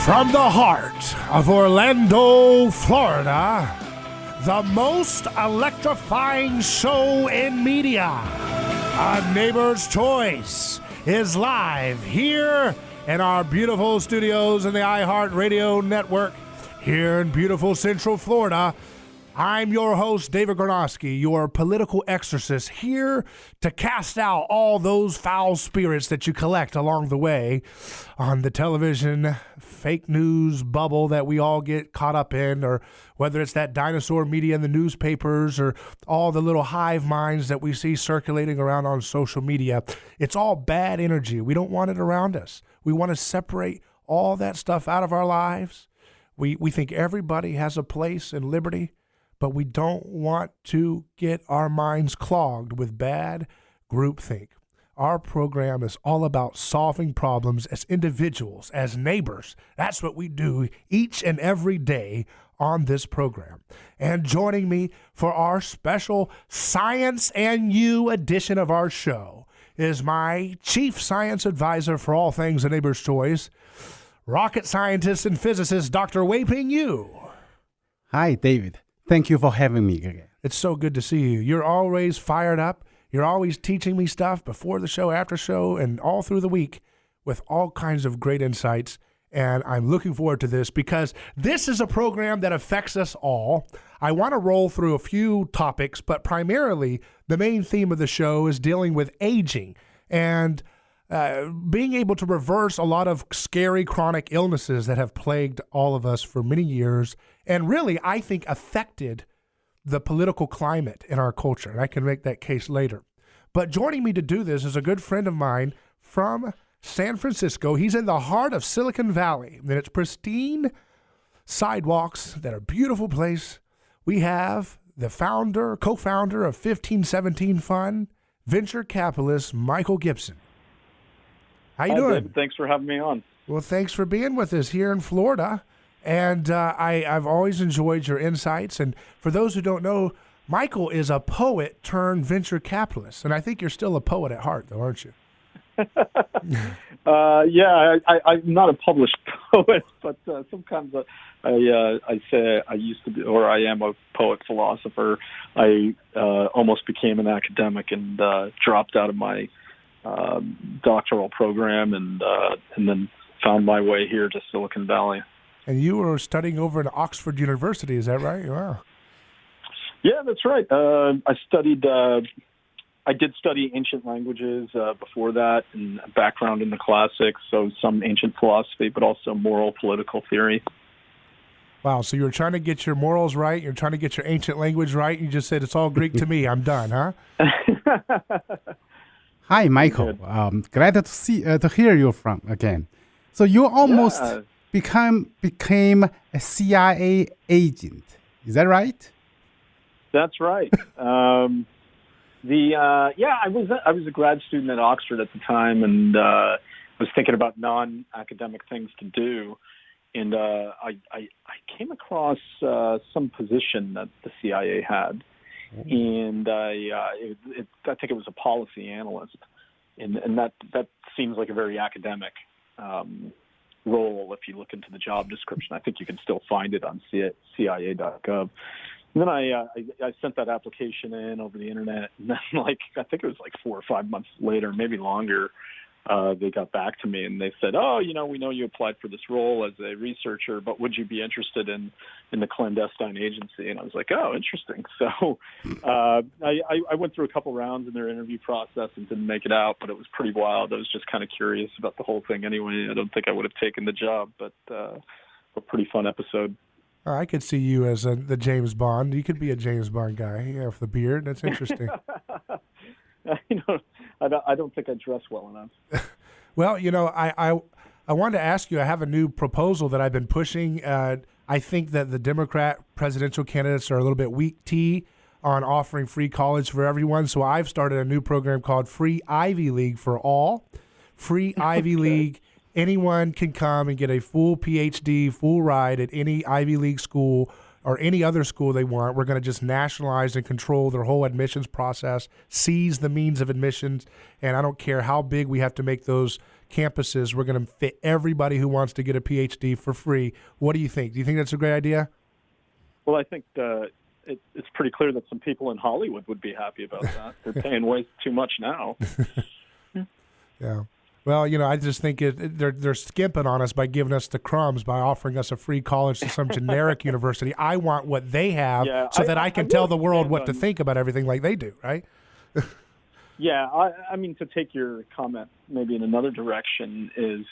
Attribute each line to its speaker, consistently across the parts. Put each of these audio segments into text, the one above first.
Speaker 1: From the heart of Orlando, Florida, the most electrifying show in media, A Neighbor's Choice, is live here in our beautiful studios in the iHeartRadio network here in beautiful Central Florida. I'm your host, David Gornoski, your political exorcist, here to cast out all those foul spirits that you collect along the way on the television fake news bubble that we all get caught up in, or whether it's that dinosaur media in the newspapers or all the little hive minds that we see circulating around on social media. It's all bad energy. We don't want it around us. We want to separate all that stuff out of our lives. We think everybody has a place in liberty, but we don't want to get our minds clogged with bad groupthink. Our program is all about solving problems as individuals, as neighbors. That's what we do each and every day on this program. And joining me for our special Science and You edition of our show is my chief science advisor for all things A Neighbor's Choice, rocket scientist and physicist, Dr. Wei-Ping Yu.
Speaker 2: Hi, David. Thank you for having me again.
Speaker 1: It's so good to see you. You're always fired up. You're always teaching me stuff before the show, after show, and all through the week with all kinds of great insights. And I'm looking forward to this because this is a program that affects us all. I want to roll through a few topics, but primarily the main theme of the show is dealing with aging and being able to reverse a lot of scary chronic illnesses that have plagued all of us for many years and really, I think, affected the political climate in our culture. And I can make that case later. But joining me to do this is a good friend of mine from San Francisco. He's in the heart of Silicon Valley, and it's pristine sidewalks that are a beautiful place. We have the co-founder of 1517 Fun, venture capitalist Michael Gibson. How you doing?
Speaker 3: David, thanks for having me on.
Speaker 1: Well, thanks for being with us here in Florida. And I've always enjoyed your insights. And for those who don't know, Michael is a poet turned venture capitalist. And I think you're still a poet at heart, though, aren't you?
Speaker 3: Yeah, I'm not a published poet, but sometimes I say I used to be, or I am a poet philosopher. I almost became an academic and dropped out of my doctoral program and then found my way here to Silicon Valley.
Speaker 1: And you were studying over at Oxford University, is that right? Wow.
Speaker 3: Yeah, that's right. I did study ancient languages before that, and a background in the classics, so some ancient philosophy, but also moral political theory.
Speaker 1: Wow, so you were trying to get your morals right, you're trying to get your ancient language right, you just said, it's all Greek to me, I'm done, huh?
Speaker 2: Hi, Michael. Glad to hear you from again. So you almost became a CIA agent. Is that right?
Speaker 3: That's right. I was a grad student at Oxford at the time, and was thinking about non-academic things to do, and I came across some position that the CIA had. And I think it was a policy analyst, and that seems like a very academic role. If you look into the job description, I think you can still find it on CIA.gov. And then I sent that application in over the internet, and then I think it was 4 or 5 months later, maybe longer. They got back to me and they said, we know you applied for this role as a researcher, but would you be interested in the clandestine agency? And I was like, oh, interesting. So I went through a couple rounds in their interview process and didn't make it out, but it was pretty wild. I was just kind of curious about the whole thing anyway. I don't think I would have taken the job, but a pretty fun episode.
Speaker 1: I could see you as the James Bond. You could be a James Bond guy, with the beard. That's interesting.
Speaker 3: I don't think I dress well enough.
Speaker 1: Well, I wanted to ask you, I have a new proposal that I've been pushing. I think that the Democrat presidential candidates are a little bit weak tea on offering free college for everyone. So I've started a new program called Free Ivy League for All. Free Ivy League. Anyone can come and get a full PhD, full ride at any Ivy League school or any other school they want. We're going to just nationalize and control their whole admissions process, seize the means of admissions, and I don't care how big we have to make those campuses, we're going to fit everybody who wants to get a PhD for free. What do you think? Do you think that's a great idea?
Speaker 3: Well, I think it's pretty clear that some people in Hollywood would be happy about that. They're paying way too much now.
Speaker 1: Yeah. Well, I just think they're skimping on us by giving us the crumbs by offering us a free college to some generic university. I want what they have so that I can tell the world what to think about everything like they do, right?
Speaker 3: Yeah, I mean, to take your comment maybe in another direction is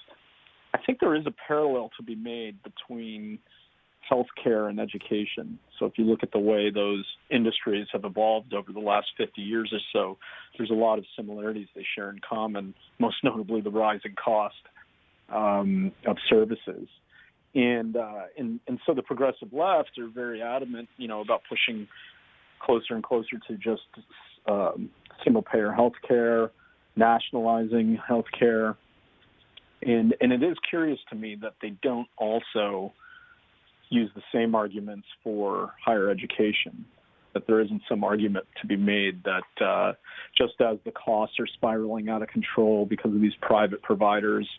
Speaker 3: I think there is a parallel to be made between healthcare and education. So if you look at the way those industries have evolved over the last 50 years or so, there's a lot of similarities they share in common, most notably the rising cost of services. And so the progressive left are very adamant, about pushing closer and closer to just single-payer healthcare, nationalizing healthcare. And it is curious to me that they don't also use the same arguments for higher education, that there isn't some argument to be made that just as the costs are spiraling out of control because of these private providers,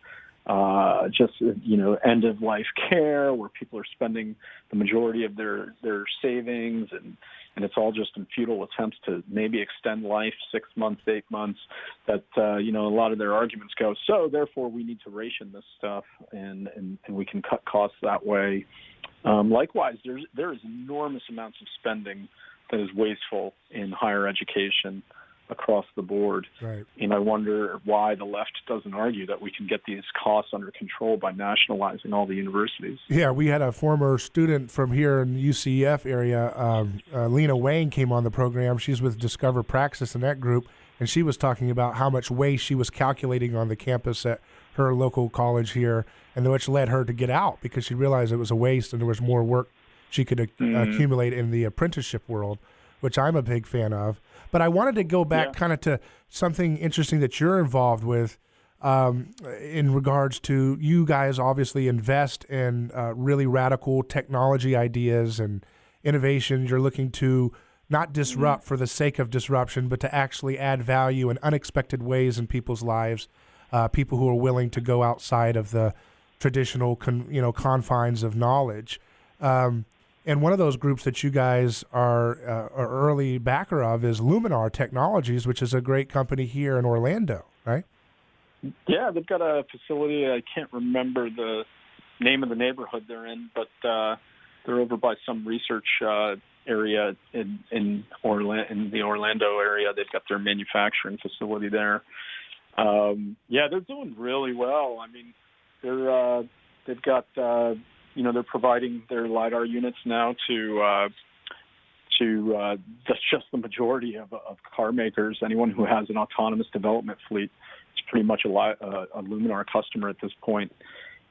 Speaker 3: end-of-life care where people are spending the majority of their savings and it's all just in futile attempts to maybe extend life 6 months, 8 months, that, a lot of their arguments go, so therefore we need to ration this stuff and we can cut costs that way. Likewise, there is enormous amounts of spending that is wasteful in higher education across the board.
Speaker 1: Right.
Speaker 3: And I wonder why the left doesn't argue that we can get these costs under control by nationalizing all the universities.
Speaker 1: Yeah, we had a former student from here in the UCF area, Lena Wang, came on the program. She's with Discover Praxis in that group, and she was talking about how much waste she was calculating on the campus at her local college here, and which led her to get out because she realized it was a waste and there was more work she could accumulate in the apprenticeship world, which I'm a big fan of. But I wanted to go back kind of to something interesting that you're involved with in regards to you guys obviously invest in really radical technology ideas and innovation. You're looking to not disrupt for the sake of disruption, but to actually add value in unexpected ways in people's lives, people who are willing to go outside of the traditional confines of knowledge. And one of those groups that you guys are an early backer of is Luminar Technologies, which is a great company here in Orlando, right?
Speaker 3: Yeah, they've got a facility. I can't remember the name of the neighborhood they're in, but they're over by some research area in the Orlando area. They've got their manufacturing facility there. They're doing really well. I mean, they've got they're providing their LiDAR units now to that's just the majority of car makers. Anyone who has an autonomous development fleet is pretty much a Luminar customer at this point,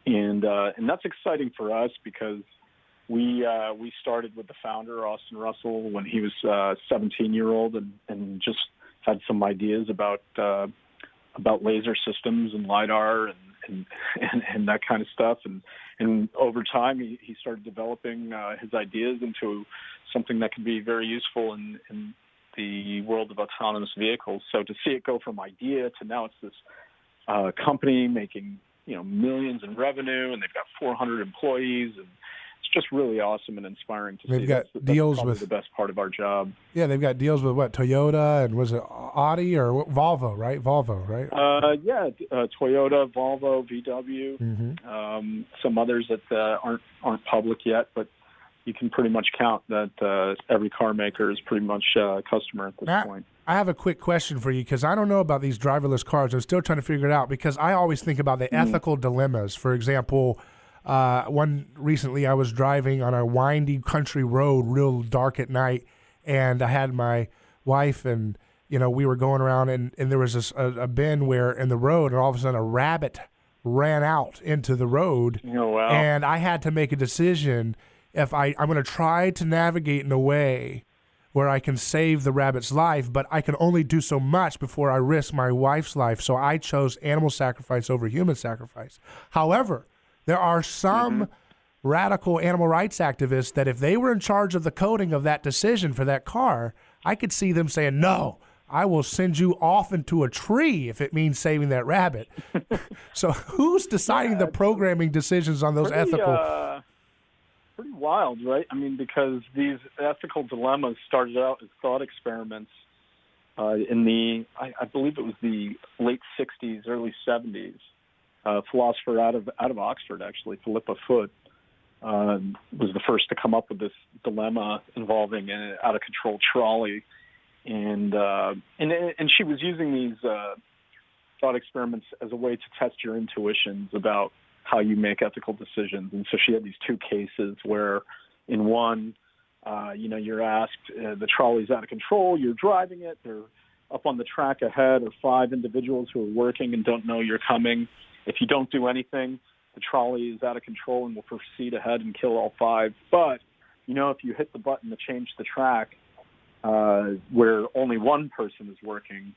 Speaker 3: and that's exciting for us because we started with the founder Austin Russell when he was a 17-year-old and just had some ideas about laser systems and LiDAR and that kind of stuff. And over time, he started developing his ideas into something that could be very useful in the world of autonomous vehicles. So to see it go from idea to now it's this company making millions in revenue, and they've got 400 employees, and it's just really awesome and inspiring to see.
Speaker 1: They've got deals with
Speaker 3: the best part of our job.
Speaker 1: Yeah, they've got deals with Toyota and was it Audi or Volvo, right? Volvo, right?
Speaker 3: Toyota, Volvo, VW, some others that aren't public yet, but you can pretty much count that every car maker is pretty much a customer at this point.
Speaker 1: I have a quick question for you because I don't know about these driverless cars. I'm still trying to figure it out because I always think about the ethical dilemmas. For example, one recently I was driving on a windy country road, real dark at night, and I had my wife and, we were going around and there was a bend where in the road and all of a sudden a rabbit ran out into the road.
Speaker 3: Oh, wow.
Speaker 1: And I had to make a decision if I'm going to try to navigate in a way where I can save the rabbit's life, but I can only do so much before I risk my wife's life. So I chose animal sacrifice over human sacrifice. However, there are some radical animal rights activists that if they were in charge of the coding of that decision for that car, I could see them saying, no, I will send you off into a tree if it means saving that rabbit. So who's deciding the programming decisions on those ethical?
Speaker 3: Pretty wild, right? I mean, because these ethical dilemmas started out as thought experiments in the, I believe it was the late 60s, early 70s. A philosopher out of Oxford, actually, Philippa Foot, was the first to come up with this dilemma involving an out-of-control trolley, and she was using these thought experiments as a way to test your intuitions about how you make ethical decisions. And so she had these two cases where, in one, you're asked, the trolley's out of control, you're driving it, they're up on the track ahead, or 5 individuals who are working and don't know you're coming. If you don't do anything, the trolley is out of control and will proceed ahead and kill all 5. But, if you hit the button to change the track where only one person is working,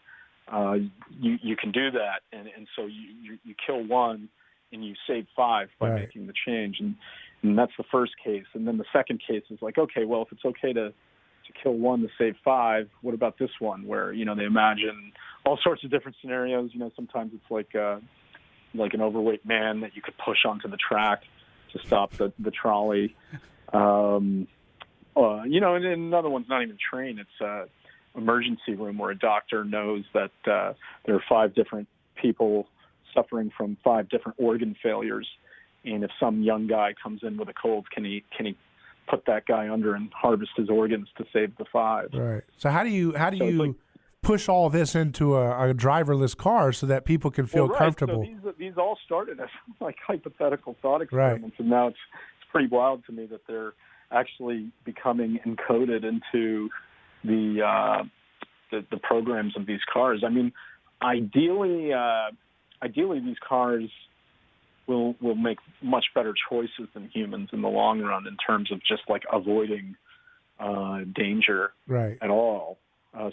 Speaker 3: you can do that. And so you kill 1 and you save 5 by making the change. And that's the first case. And then the second case is like, okay, well, if it's okay to kill 1 to save 5, what about this one where, they imagine all sorts of different scenarios. Sometimes it's like an overweight man that you could push onto the track to stop the trolley. And another one's not even a train. It's an emergency room where a doctor knows that there are 5 different people suffering from 5 different organ failures. And if some young guy comes in with a cold, can he put that guy under and harvest his organs to save the 5?
Speaker 1: Right. So how do you push all this into a driverless car so that people can feel comfortable?
Speaker 3: So these all started as like hypothetical thought experiments, and now it's pretty wild to me that they're actually becoming encoded into the programs of these cars. I mean, ideally these cars will make much better choices than humans in the long run in terms of just like avoiding danger at all.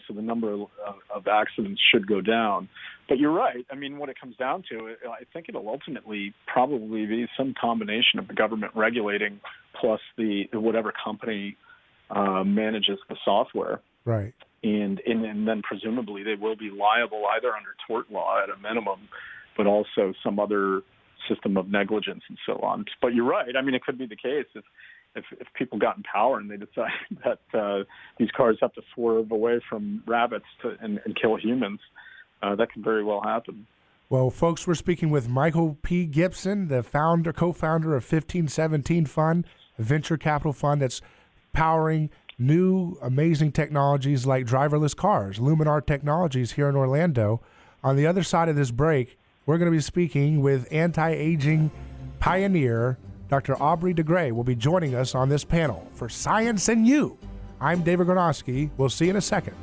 Speaker 3: So the number of accidents should go down. But you're right. I mean, what it comes down to, I think it'll ultimately probably be some combination of the government regulating plus the whatever company manages the software.
Speaker 1: Right.
Speaker 3: And then presumably they will be liable either under tort law at a minimum, but also some other system of negligence and so on. But you're right. I mean, it could be the case if people got in power and they decided that these cars have to swerve away from rabbits and kill humans, that could very well happen.
Speaker 1: Well, folks, we're speaking with Michael P. Gibson, the co-founder of 1517 Fund, a venture capital fund that's powering new amazing technologies like driverless cars, Luminar Technologies here in Orlando. On the other side of this break, we're going to be speaking with anti-aging pioneer Dr. Aubrey De Grey will be joining us on this panel for Science and You. I'm David Gornoski. We'll see you in a second.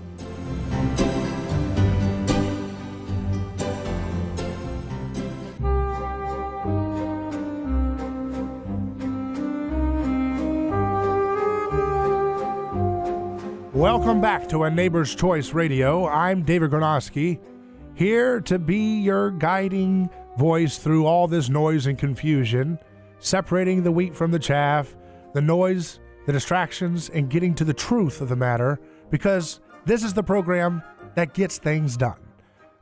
Speaker 1: Welcome back to A Neighbor's Choice Radio. I'm David Gornoski, here to be your guiding voice through all this noise and confusion, separating the wheat from the chaff, the noise, the distractions, and getting to the truth of the matter, because this is the program that gets things done.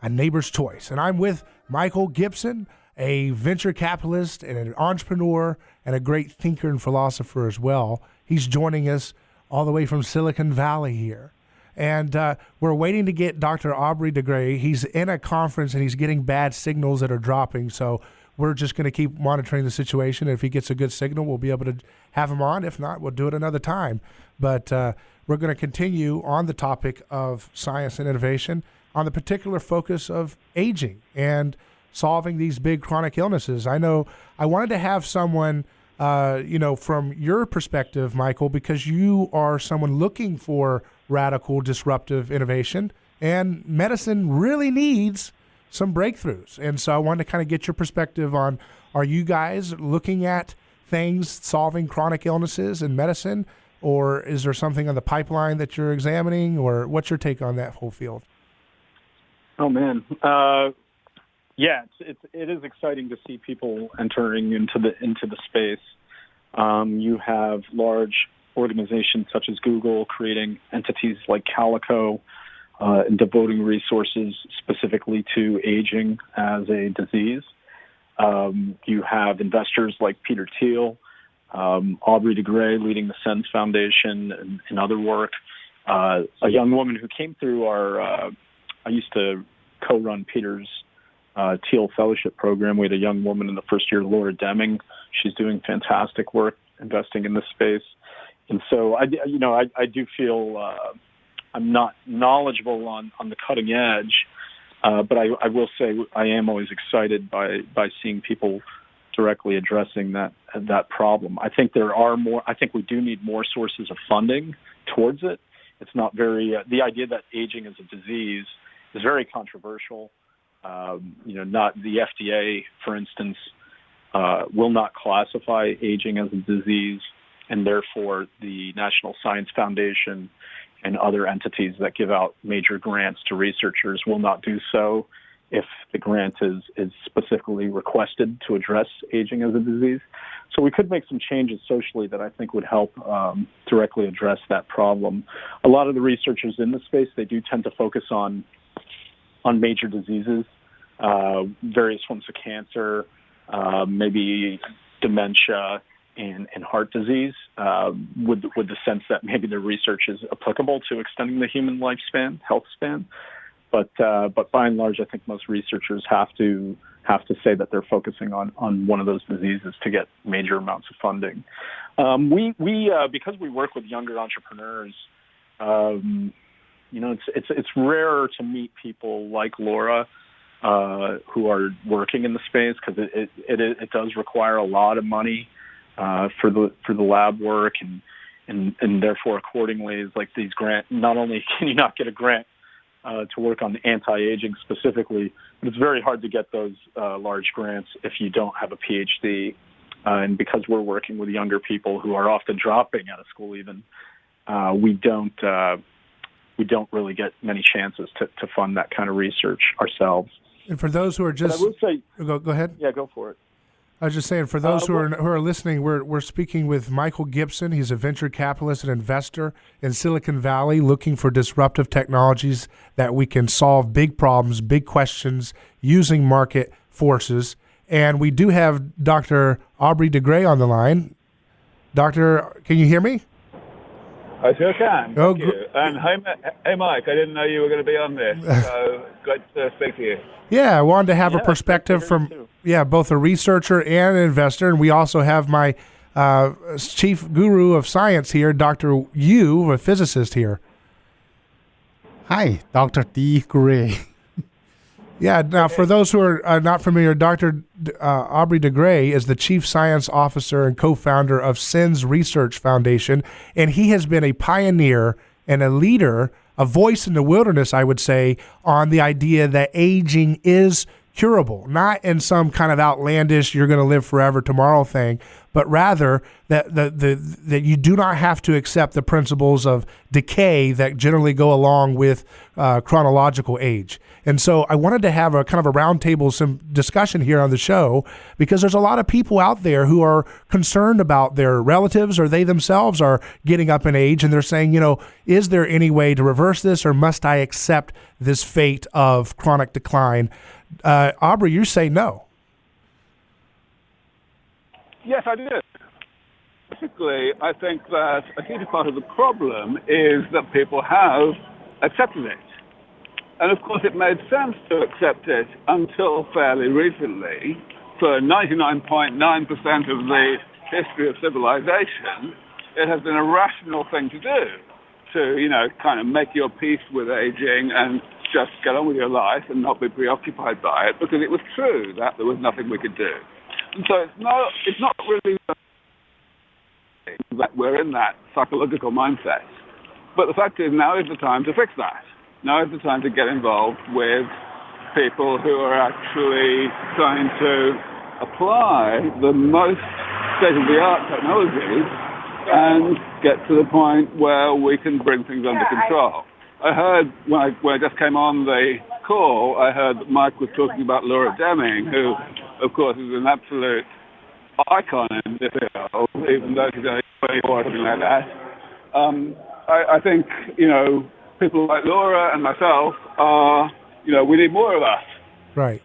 Speaker 1: A Neighbor's Choice. And I'm with Michael Gibson, a venture capitalist and an entrepreneur and a great thinker and philosopher as well. He's joining us all the way from Silicon Valley here. And we're waiting to get Dr. Aubrey De Grey. He's in a conference and he's getting bad signals that are dropping. So we're just going to keep monitoring the situation. If he gets a good signal, we'll be able to have him on. If not, we'll do it another time. But we're going to continue on the topic of science and innovation on the particular focus of aging and solving these big chronic illnesses. I know I wanted to have someone, from your perspective, Michael, because you are someone looking for radical, disruptive innovation, and medicine really needs some breakthroughs. And so I wanted to kind of get your perspective on, are you guys looking at things solving chronic illnesses in medicine, or is there something on the pipeline that you're examining, or what's your take on that whole field?
Speaker 3: Oh, man. Yeah, it is exciting to see people entering into the space. You have large organizations such as Google creating entities like Calico, and devoting resources specifically to aging as a disease. You have investors like Peter Thiel, Aubrey De Grey leading the SENS Foundation and other work. A young woman who came through I used to co-run Peter's Thiel Fellowship Program. We had a young woman in the first year, Laura Deming. She's doing fantastic work investing in this space. And so I do feel I'm not knowledgeable on the cutting edge, but I will say I am always excited by seeing people directly addressing that problem. I think we do need more sources of funding towards it. It's not the idea that aging is a disease is very controversial. Not the FDA, for instance, will not classify aging as a disease, and therefore the National Science Foundation and other entities that give out major grants to researchers will not do so if the grant is specifically requested to address aging as a disease. So we could make some changes socially that I think would help directly address that problem. A lot of the researchers in this space, they do tend to focus on major diseases, various forms of cancer, maybe dementia, and heart disease, with the sense that maybe their research is applicable to extending the human lifespan, health span. But by and large, I think most researchers have to say that they're focusing on one of those diseases to get major amounts of funding. We because we work with younger entrepreneurs, it's rarer to meet people like Laura who are working in the space because it does require a lot of money for the lab work and therefore accordingly is like these grants. Not only can you not get a grant to work on anti-aging specifically, but it's very hard to get those large grants if you don't have a PhD. And because we're working with younger people who are often dropping out of school, even we don't really get many chances to fund that kind of research ourselves.
Speaker 1: And for those who are just,
Speaker 3: I will say,
Speaker 1: go ahead.
Speaker 3: Yeah, go for it.
Speaker 1: I was just saying, for those who are listening, we're speaking with Michael Gibson. He's a venture capitalist and investor in Silicon Valley, looking for disruptive technologies that we can solve big problems, big questions, using market forces. And we do have Dr. Aubrey De Grey on the line. Doctor, can you hear me?
Speaker 4: I sure can. Thank you. And hey, Mike, I didn't know you were going to be on this, so good to speak to you.
Speaker 1: Yeah, I wanted to have a perspective from both a researcher and an investor, and we also have my chief guru of science here, Dr. Yu, a physicist here.
Speaker 2: Hi, Dr. De Grey.
Speaker 1: Yeah, now for those who are not familiar, Dr. Aubrey De Grey is the Chief Science Officer and co-founder of SENS Research Foundation, and he has been a pioneer and a leader, a voice in the wilderness, I would say, on the idea that aging is curable, not in some kind of outlandish you're going to live forever tomorrow thing, but rather that you do not have to accept the principles of decay that generally go along with chronological age. And so I wanted to have a kind of a roundtable, some discussion here on the show, because there's a lot of people out there who are concerned about their relatives or they themselves are getting up in age, and they're saying, is there any way to reverse this, or must I accept this fate of chronic decline? Aubrey, you say no.
Speaker 4: Yes, I do. Basically, I think that a huge part of the problem is that people have accepted it. And of course, it made sense to accept it until fairly recently. For 99.9% of the history of civilization, it has been a rational thing to do, to, kind of make your peace with aging and just get on with your life and not be preoccupied by it, because it was true that there was nothing we could do. And so it's not really that we're in that psychological mindset. But the fact is, now is the time to fix that. Now is the time to get involved with people who are actually trying to apply the most state-of-the-art technologies and get to the point where we can bring things under control. I heard, when I just came on the call, I heard that Mike was talking about Laura Deming, who, of course, is an absolute icon in this field, even though she's only 24 or something like that. I think, people like Laura and myself are, we need more of us.
Speaker 1: Right.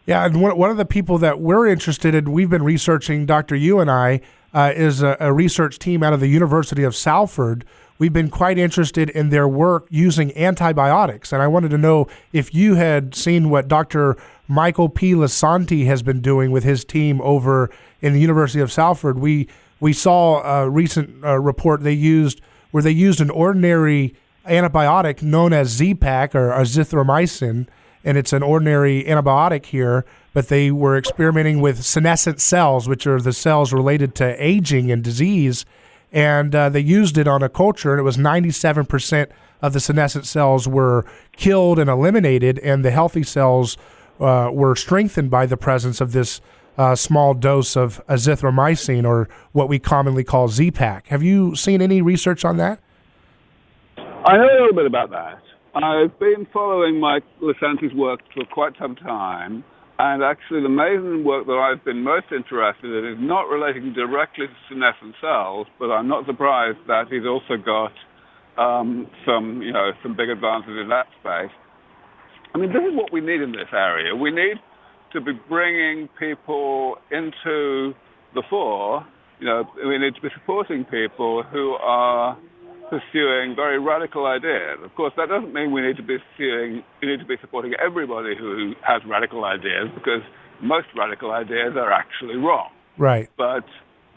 Speaker 1: Yeah, and one of the people that we're interested in, we've been researching, Dr. You and I, is a research team out of the University of Salford. We've been quite interested in their work using antibiotics, and I wanted to know if you had seen what Dr. Michael P. Lisanti has been doing with his team over in the University of Salford. We saw a recent report they used an ordinary antibiotic known as Z-Pak or azithromycin, and it's an ordinary antibiotic here, but they were experimenting with senescent cells, which are the cells related to aging and disease, and they used it on a culture, and it was 97% of the senescent cells were killed and eliminated, and the healthy cells were strengthened by the presence of this small dose of azithromycin, or what we commonly call Z-Pak. Have you seen any research on that?
Speaker 4: I know a little bit about that. I've been following Mike Lisanti's work for quite some time, and actually the main work that I've been most interested in is not relating directly to senescent cells, but I'm not surprised that he's also got some big advances in that space. I mean, this is what we need in this area. We need to be bringing people into the fore. We need to be supporting people who are pursuing very radical ideas. Of course, that doesn't mean we need to be supporting everybody who has radical ideas, because most radical ideas are actually wrong.
Speaker 1: Right.
Speaker 4: But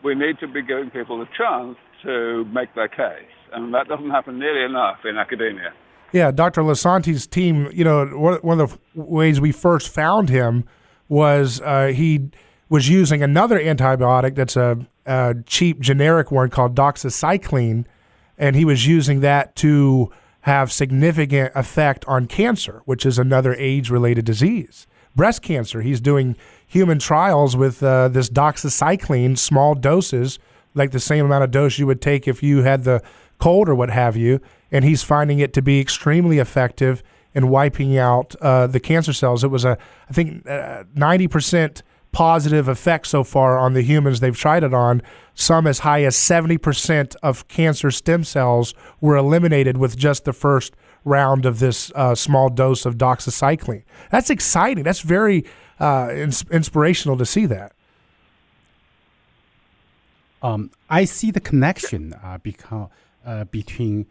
Speaker 4: we need to be giving people a chance to make their case, and that doesn't happen nearly enough in academia.
Speaker 1: Yeah, Dr. Lisanti's team, one of the ways we first found him was he was using another antibiotic that's a cheap generic one called doxycycline, and he was using that to have significant effect on cancer, which is another age-related disease. Breast cancer, he's doing human trials with this doxycycline, small doses, like the same amount of dose you would take if you had the cold or what have you, and he's finding it to be extremely effective in wiping out the cancer cells. It was I think 90% positive effect so far on the humans they've tried it on. Some as high as 70% of cancer stem cells were eliminated with just the first round of this small dose of doxycycline. That's exciting. That's very inspirational to see that.
Speaker 2: I see the connection between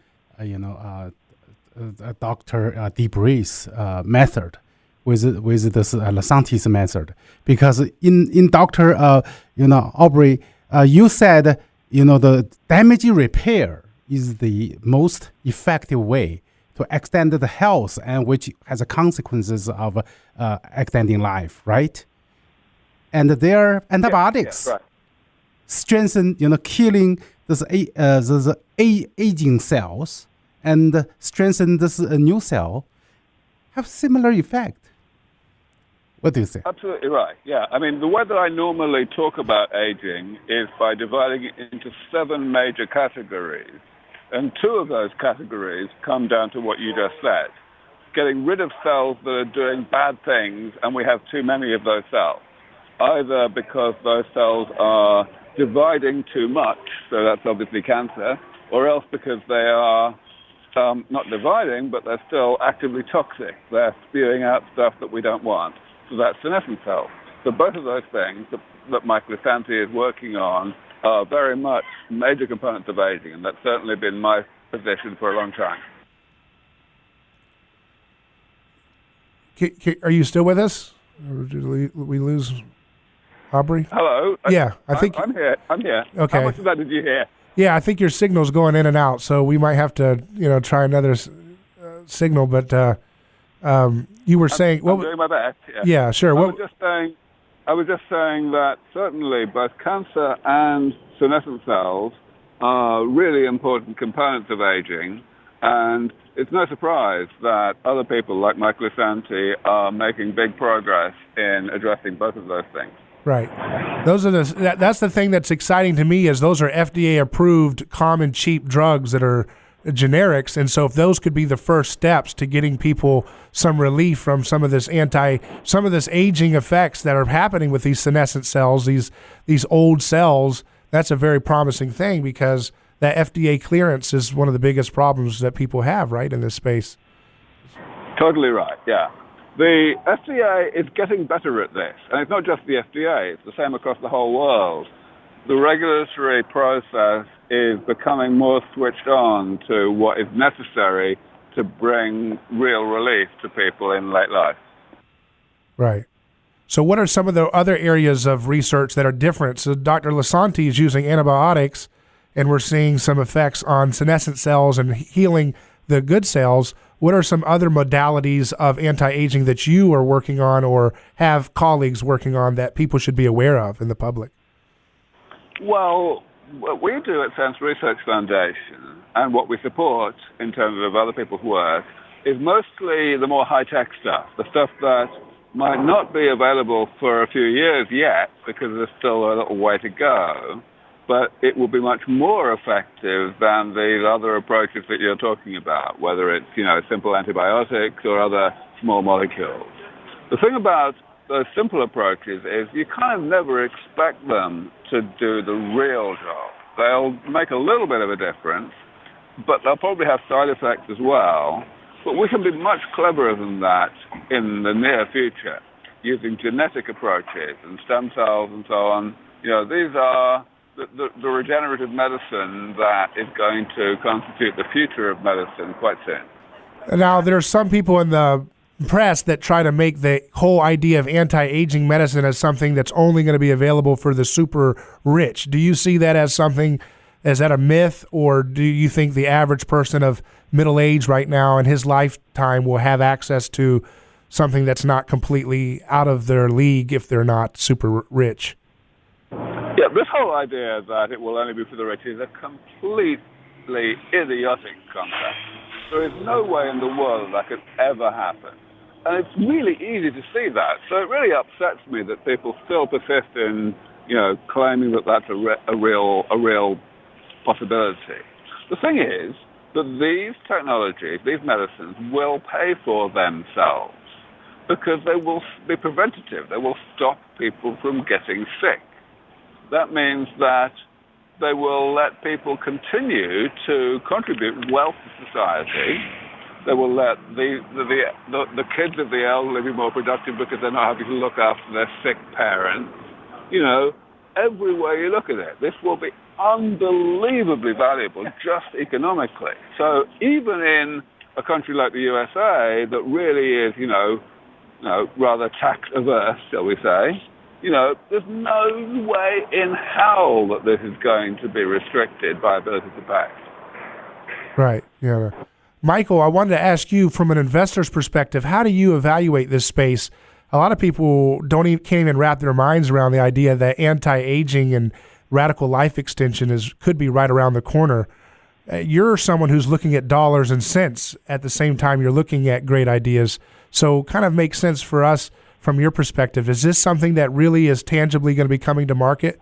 Speaker 2: Dr. De Grey's method with this Lisanti's method, because in Dr. Aubrey, you said the damage repair is the most effective way to extend the health, and which has consequences of extending life, right? And their antibiotics strengthen, killing this aging cells and strengthen this new cell, have similar effect. What do you say?
Speaker 4: Absolutely right. Yeah. I mean, the way that I normally talk about aging is by dividing it into 7 major categories. And 2 of those categories come down to what you just said. Getting rid of cells that are doing bad things, and we have too many of those cells. Either because those cells are dividing too much, so that's obviously cancer, or else because they are not dividing, but they're still actively toxic. They're spewing out stuff that we don't want. So that's senescent cells. So both of those things that Mike Lisanti is working on are very much major components of aging, and that's certainly been my position for a long time.
Speaker 1: Are you still with us? Or did we lose Aubrey?
Speaker 4: Hello.
Speaker 1: Yeah, I think
Speaker 4: I'm here.
Speaker 1: Okay.
Speaker 4: How much of that did you hear?
Speaker 1: Yeah, I think your signal's going in and out, so we might have to, try another signal. But you were saying,
Speaker 4: I'm doing my best.
Speaker 1: Yeah, sure.
Speaker 4: I was just saying that certainly both cancer and senescent cells are really important components of aging, and it's no surprise that other people like Mike Lisanti are making big progress in addressing both of those things.
Speaker 1: Right. That's the thing that's exciting to me, is those are FDA-approved, common, cheap drugs that are generics, and so if those could be the first steps to getting people some relief from some of this aging effects that are happening with these senescent cells, these old cells, that's a very promising thing, because that FDA clearance is one of the biggest problems that people have, right, in this space.
Speaker 4: Totally right, yeah. The FDA is getting better at this. And it's not just the FDA, it's the same across the whole world. The regulatory process is becoming more switched on to what is necessary to bring real relief to people in late life.
Speaker 1: Right. So what are some of the other areas of research that are different? So Dr. Lisanti is using antibiotics, and we're seeing some effects on senescent cells and healing the good cells. What are some other modalities of anti-aging that you are working on or have colleagues working on that people should be aware of in the public?
Speaker 4: Well, what we do at Sense Research Foundation and what we support in terms of other people's work is mostly the more high-tech stuff, the stuff that might not be available for a few years yet because there's still a little way to go, but it will be much more effective than these other approaches that you're talking about, whether it's, simple antibiotics or other small molecules. The thing about those simple approaches is you kind of never expect them to do the real job. They'll make a little bit of a difference, but they'll probably have side effects as well. But we can be much cleverer than that in the near future, using genetic approaches and stem cells and so on. These are the regenerative medicine that is going to constitute the future of medicine quite soon.
Speaker 1: Now, there are some people in the press that try to make the whole idea of anti-aging medicine as something that's only going to be available for the super rich. Do you see that as something, is that a myth, or do you think the average person of middle age right now in his lifetime will have access to something that's not completely out of their league if they're not super rich?
Speaker 4: Yeah, this whole idea that it will only be for the rich is a completely idiotic concept. There is no way in the world that could ever happen. And it's really easy to see that. So it really upsets me that people still persist in, claiming that that's a real possibility. The thing is that these technologies, these medicines, will pay for themselves because they will be preventative. They will stop people from getting sick. That means that they will let people continue to contribute wealth to society. They will let the kids of the elderly be more productive because they're not having to look after their sick parents. Every way you look at it, this will be unbelievably valuable just economically. So even in a country like the USA that really is, rather tax averse, shall we say, there's no way in hell that this is going to be restricted by ability to pay.
Speaker 1: Right. Yeah. Michael, I wanted to ask you from an investor's perspective, how do you evaluate this space? A lot of people can't even wrap their minds around the idea that anti-aging and radical life extension could be right around the corner. You're someone who's looking at dollars and cents at the same time you're looking at great ideas. So kind of makes sense for us from your perspective. Is this something that really is tangibly going to be coming to market?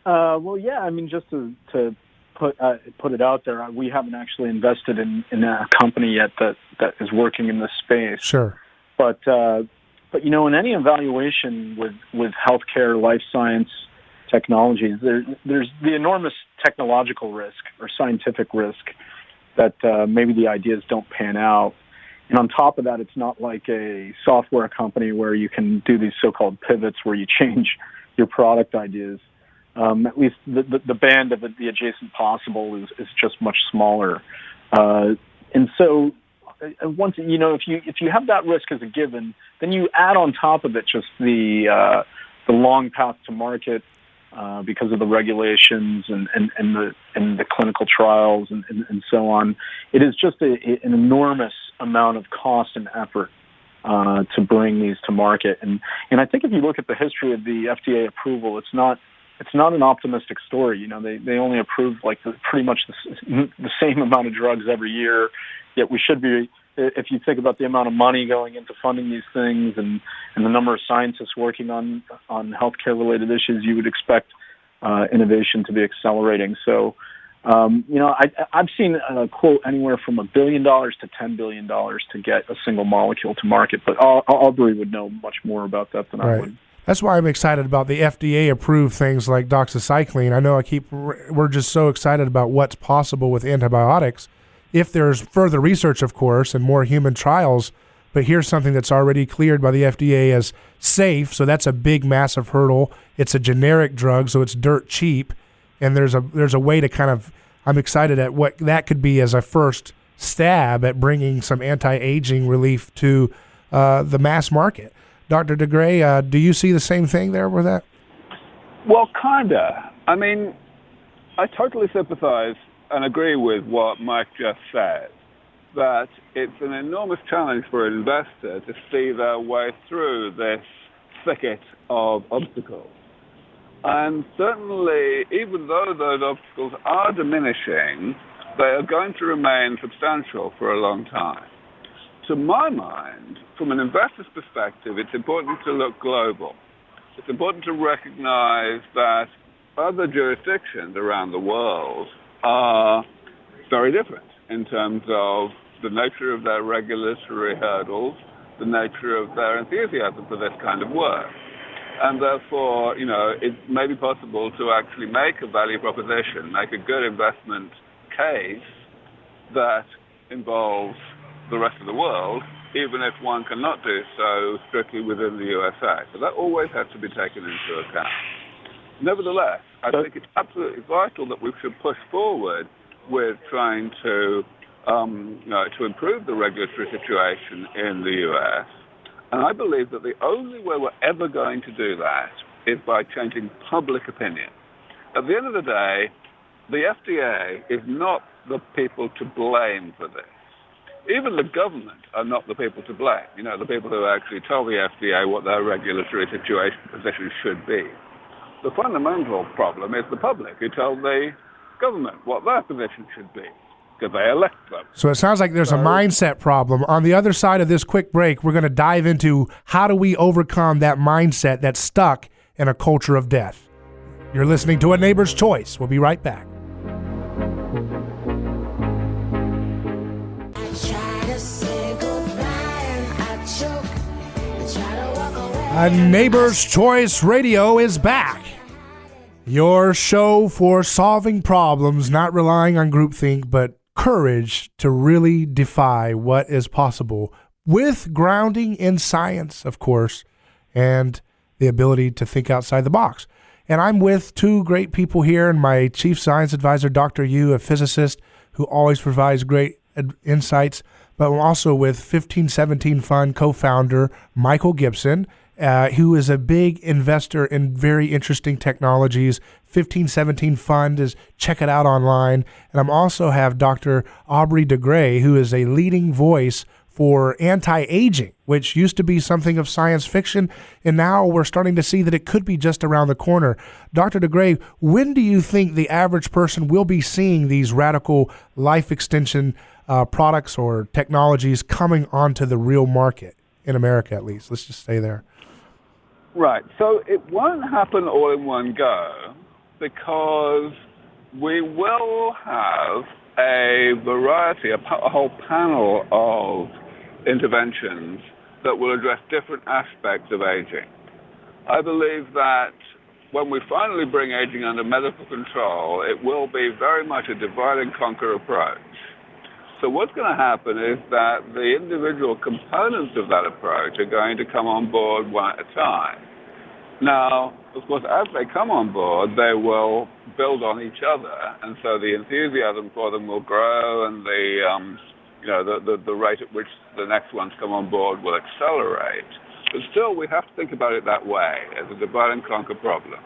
Speaker 3: Well, yeah. I mean, just to put it out there, we haven't actually invested in a company yet that is working in this space.
Speaker 1: Sure.
Speaker 3: But in any evaluation with healthcare, life science technologies, there's the enormous technological risk or scientific risk that maybe the ideas don't pan out. And on top of that, it's not like a software company where you can do these so-called pivots where you change your product ideas. At least the band of the adjacent possible is just much smaller. And so once, if you have that risk as a given, then you add on top of it just the long path to market because of the regulations and the clinical trials and so on. It is just an enormous amount of cost and effort to bring these to market. And I think if you look at the history of the FDA approval, it's not an optimistic story. They only approve pretty much the same amount of drugs every year. Yet we should be, if you think about the amount of money going into funding these things and the number of scientists working on healthcare-related issues, you would expect innovation to be accelerating. So, I've seen a quote anywhere from $1 billion to $10 billion to get a single molecule to market. But Aubrey would know much more about that than I would.
Speaker 1: That's why I'm excited about the FDA-approved things like doxycycline. I know we're just so excited about what's possible with antibiotics. If there's further research, of course, and more human trials, but here's something that's already cleared by the FDA as safe, so that's a big, massive hurdle. It's a generic drug, so it's dirt cheap, and there's a way to kind of, I'm excited at what that could be as a first stab at bringing some anti-aging relief to the mass market. Dr. De Grey, do you see the same thing there with that?
Speaker 4: Well, kinda. I mean, I totally sympathize and agree with what Mike just said, that it's an enormous challenge for an investor to see their way through this thicket of obstacles. And certainly, even though those obstacles are diminishing, they are going to remain substantial for a long time. To my mind, from an investor's perspective, it's important to look global. It's important to recognize that other jurisdictions around the world are very different in terms of the nature of their regulatory hurdles, the nature of their enthusiasm for this kind of work. And therefore, it may be possible to actually make a value proposition, make a good investment case that involves the rest of the world, even if one cannot do so strictly within the USA. So that always has to be taken into account. Nevertheless, I think it's absolutely vital that we should push forward with trying to improve the regulatory situation in the US. And I believe that the only way we're ever going to do that is by changing public opinion. At the end of the day, the FDA is not the people to blame for this. Even the government are not the people to blame. The people who actually tell the FDA what their regulatory position should be. The fundamental problem is the public who tell the government what their position should be, because they elect them.
Speaker 1: So it sounds like there's a mindset problem. On the other side of this quick break, we're going to dive into how do we overcome that mindset that's stuck in a culture of death. You're listening to A Neighbor's Choice. We'll be right back. A Neighbor's Choice Radio is back. Your show for solving problems, not relying on groupthink, but courage to really defy what is possible with grounding in science, of course, and the ability to think outside the box. And I'm with two great people here, and my chief science advisor, Dr. Yu, a physicist who always provides great insights, but I'm also with 1517 Fund co-founder Michael Gibson, who is a big investor in very interesting technologies. 1517 Fund is, check it out online. And I'm also have Dr. Aubrey De Grey, who is a leading voice for anti-aging, which used to be something of science fiction, and now we're starting to see that it could be just around the corner. Dr. De Grey, when do you think the average person will be seeing these radical life extension products or technologies coming onto the real market, in America at least? Let's just stay there.
Speaker 4: Right. So it won't happen all in one go, because we will have a variety, a whole panel of interventions that will address different aspects of aging. I believe that when we finally bring aging under medical control, it will be very much a divide and conquer approach. So what's going to happen is that the individual components of that approach are going to come on board one at a time. Now, of course, as they come on board, they will build on each other, and so the enthusiasm for them will grow, and the rate at which the next ones come on board will accelerate. But still, we have to think about it that way, as a divide and conquer problem,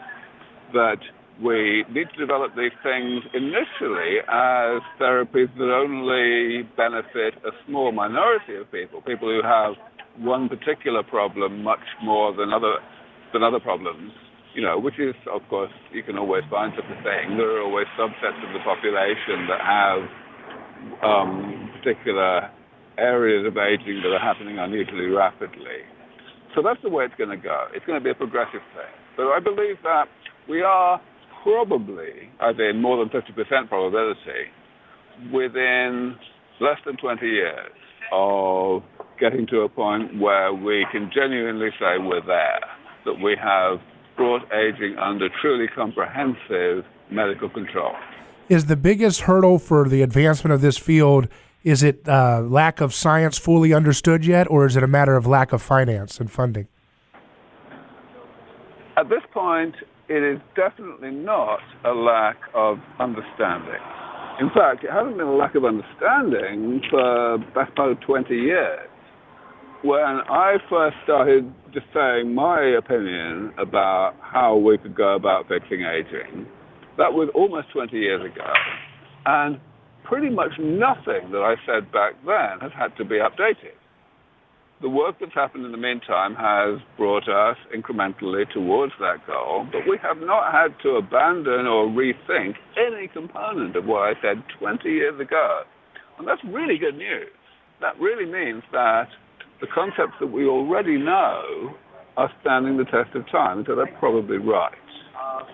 Speaker 4: that we need to develop these things initially as therapies that only benefit a small minority of people who have one particular problem much more than other problems, which is, of course, you can always find such a thing. There are always subsets of the population that have particular areas of aging that are happening unusually rapidly. So that's the way it's going to go. It's going to be a progressive thing. So I believe that we are probably, as in more than 50% probability, within less than 20 years of getting to a point where we can genuinely say we're there. that we have brought aging under truly comprehensive medical control.
Speaker 1: Is the biggest hurdle for the advancement of this field, is it lack of science fully understood yet, or is it a matter of lack of finance and funding?
Speaker 4: At this point, it is definitely not a lack of understanding. In fact, it hasn't been a lack of understanding for the best part of 20 years. When I first started just saying my opinion about how we could go about fixing aging, that was almost 20 years ago. And pretty much nothing that I said back then has had to be updated. The work that's happened in the meantime has brought us incrementally towards that goal, but we have not had to abandon or rethink any component of what I said 20 years ago. And that's really good news. That really means that the concepts that we already know are standing the test of time, so they're probably right.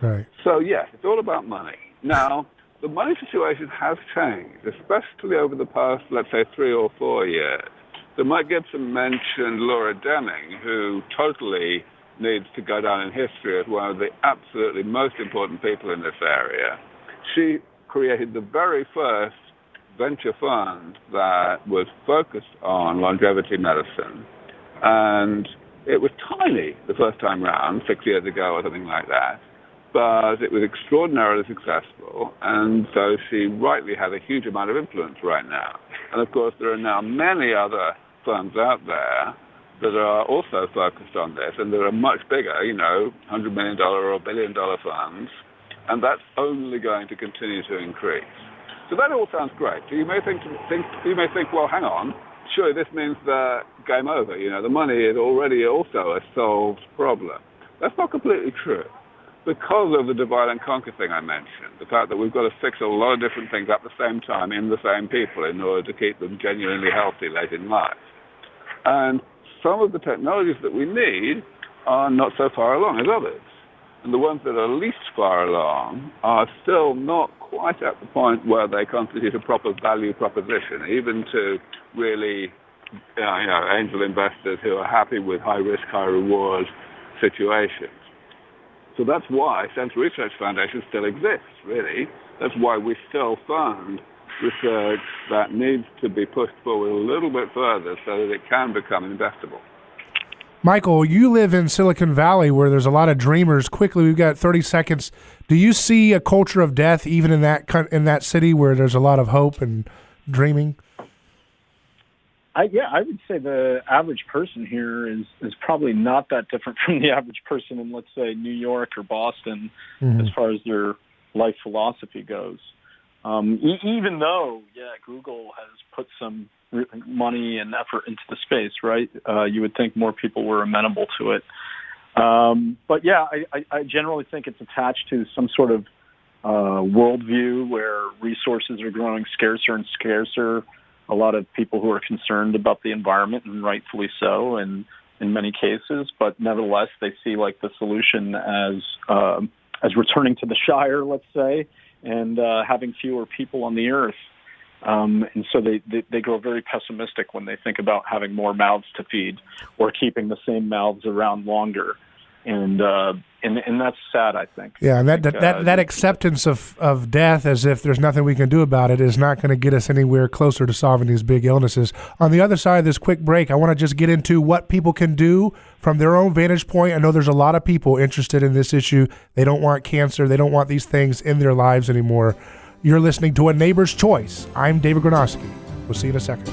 Speaker 1: Right.
Speaker 4: So yes, it's all about money. Now, the money situation has changed, especially over the past, let's say, 3 or 4 years. So Mike Gibson mentioned Laura Deming, who totally needs to go down in history as one of the absolutely most important people in this area. She created the very first venture fund that was focused on longevity medicine. And it was tiny the first time round, 6 years ago or something like that. But it was extraordinarily successful, and so she rightly has a huge amount of influence right now. And of course, there are now many other firms out there that are also focused on this, and that are much bigger, $100 million or $1 billion funds, and that's only going to continue to increase. So that all sounds great. So you may think, well, hang on, surely this means that game over. The money is already also a solved problem. That's not completely true. Because of the divide and conquer thing I mentioned, the fact that we've got to fix a lot of different things at the same time in the same people in order to keep them genuinely healthy late in life. And some of the technologies that we need are not so far along as others. And the ones that are least far along are still not quite at the point where they constitute a proper value proposition, even to really angel investors who are happy with high risk, high reward situations. So that's why Central Research Foundation still exists, really. That's why we still fund research that needs to be pushed forward a little bit further so that it can become investable.
Speaker 1: Michael, you live in Silicon Valley where there's a lot of dreamers. Quickly, we've got 30 seconds. Do you see a culture of death even in that city where there's a lot of hope and dreaming?
Speaker 3: I would say the average person here is probably not that different from the average person in, let's say, New York or Boston, as far as their life philosophy goes. Even though, Google has put some money and effort into the space, right? You would think more people were amenable to it. But I generally think it's attached to some sort of worldview where resources are growing scarcer and scarcer. A lot of people who are concerned about the environment, and rightfully so, and in many cases, but nevertheless, they see like the solution as returning to the Shire, let's say, and having fewer people on the earth. And so they grow very pessimistic when they think about having more mouths to feed or keeping the same mouths around longer. And that's sad, I think.
Speaker 1: Yeah, and that acceptance of death as if there's nothing we can do about it is not going to get us anywhere closer to solving these big illnesses. On the other side of this quick break, I want to just get into what people can do from their own vantage point. I know there's a lot of people interested in this issue. They don't want cancer. They don't want these things in their lives anymore. You're listening to A Neighbor's Choice. I'm David Gornoski. We'll see you in a second.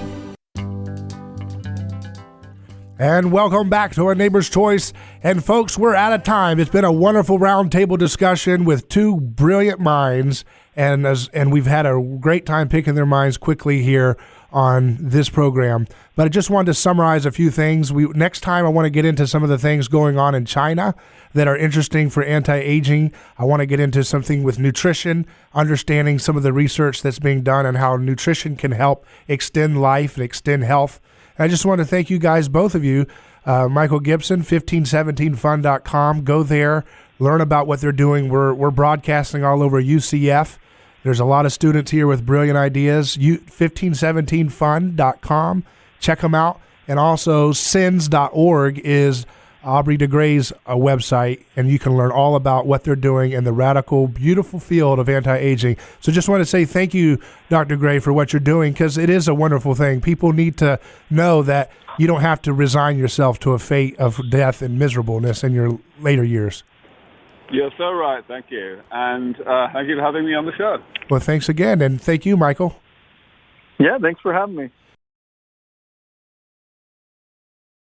Speaker 1: And welcome back to A Neighbor's Choice. And folks, we're out of time. It's been a wonderful roundtable discussion with two brilliant minds, and we've had a great time picking their minds quickly here on this program. But I just wanted to summarize a few things. Next time, I want to get into some of the things going on in China that are interesting for anti-aging. I want to get into something with nutrition, understanding some of the research that's being done and how nutrition can help extend life and extend health. I just want to thank you guys, both of you. Michael Gibson, 1517fun.com. Go there, learn about what they're doing. We're broadcasting all over UCF. There's a lot of students here with brilliant ideas. 1517fun.com. Check them out. And also, sins.org is Aubrey De Grey's website, and you can learn all about what they're doing in the radical, beautiful field of anti-aging. So just want to say thank you, Dr. Grey, for what you're doing, because it is a wonderful thing. People need to know that you don't have to resign yourself to a fate of death and miserableness in your later years.
Speaker 4: You're so right. Thank you. And thank you for having me on the show.
Speaker 1: Well, thanks again, and thank you, Michael.
Speaker 3: Yeah, thanks for having me.